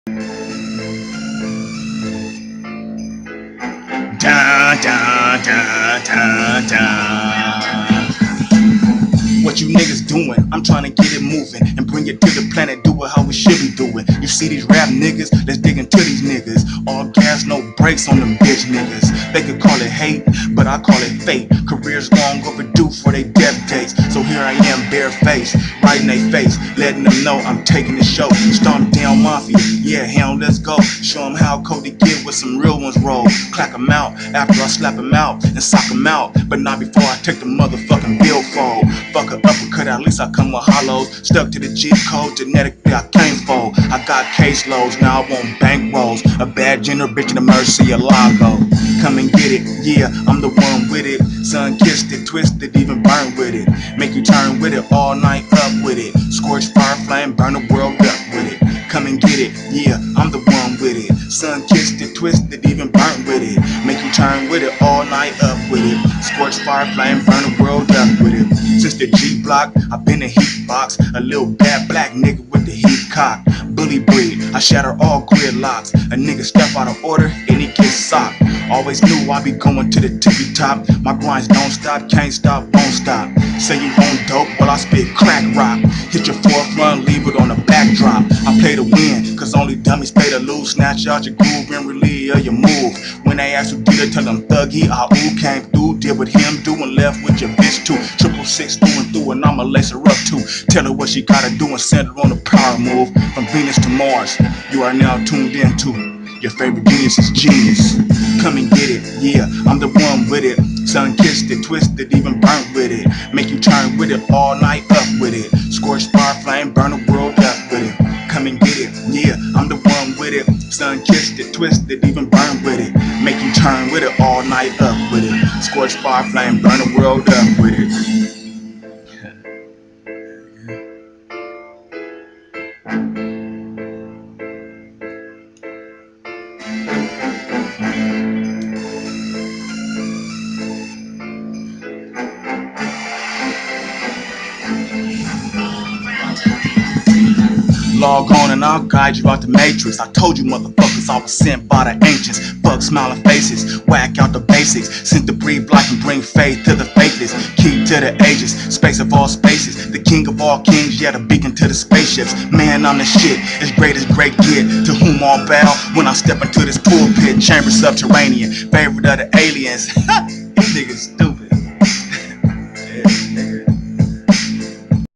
Dun, dun, dun, dun, dun. What you niggas doing? I'm trying to get it moving and bring it to the planet, do it how we should be doing. You see these rap niggas? Let's dig into these niggas. All gas, no brakes on them bitch niggas. They could call it hate, but I call it fate. Careers long overdue for they death dates. So here I am, barefaced, right in they face, letting them know I'm taking the show. Stomp down Mafia, yeah, hound, let's go. Show them how cold they get with some real ones roll. Clack them out after I slap them out and sock them out, but not before I take the motherfucking billfold. Fuck a uppercut, at least I come with hollows. Stuck to the G code, genetically I came for. I got caseloads, now I want bankrolls. A bad gender bitch in the mercy of Lago. Come and get it, yeah, I'm the one with it. Sun kissed it, twisted, even burn with it. Make you turn with it, all night up with it. Scorch fire flame, burn the world up with it. Come and get it, yeah, I'm the one with it. Sun kissed it, twisted, even burnt with it. Make you turn with it, all night up with it. Scorch fire flame, burn the world up with it. Since the G block, I've been a heat box. A little bad black nigga with the heat cock. Bully breed, I shatter all gridlocks. A nigga step out of order and he gets socked. Always knew I'd be going to the tippy top. My grinds don't stop, can't stop, won't stop. Say you want dope, well I spit crack rock. Hit your forefront, leave it on the backdrop. I play to win, cause only dummies pay to lose. Snatch out your groove and relieve your move. When they ask who did it, tell them Thuggy, ooh, came through. Deal with him, doing left with your bitch too. 666 through and through, and I'ma lace her up too. Tell her what she gotta do and send her on a power move. From Venus to Mars, you are now tuned into your favorite genius is genius. Come and get it, yeah, I'm the one with it. Sun kissed it, twisted, even burnt with it. Make you turn with it, all night up with it. Scorch fire flame, burn the world up with it. Come and get it, yeah, I'm the one with it. Sun kissed it, twisted, even burnt with it. Make you turn with it, all night up with it. Scorch fire flame, burn the world up with it. Log on and I'll guide you out the matrix. I told you motherfuckers I was sent by the ancients. Fuck smiling faces, whack out the basics. Sent to breathe life and bring faith to the faithless. Key to the ages, space of all spaces. The king of all kings, yeah, the beacon to the spaceships. Man, I'm the shit, as great as great get. To whom all bow when I step into this pulpit. Chamber subterranean, favorite of the aliens. These niggas stupid.